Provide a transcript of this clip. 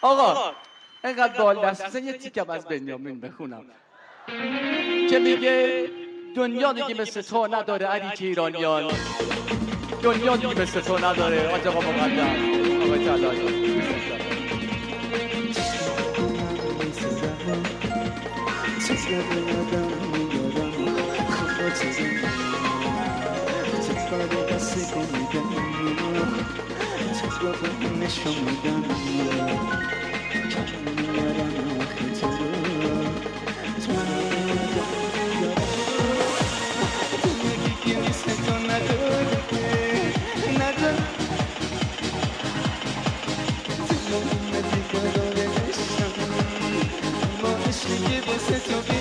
آقا اینقدر بال دست بزن یه تیکم از بنیامین بخونم که میگه دنیا دیگه مثل تو نداره علی که ایرانیان دنیا دیگه مثل تو نداره آج آقا مقدم آقای طلایی Give us a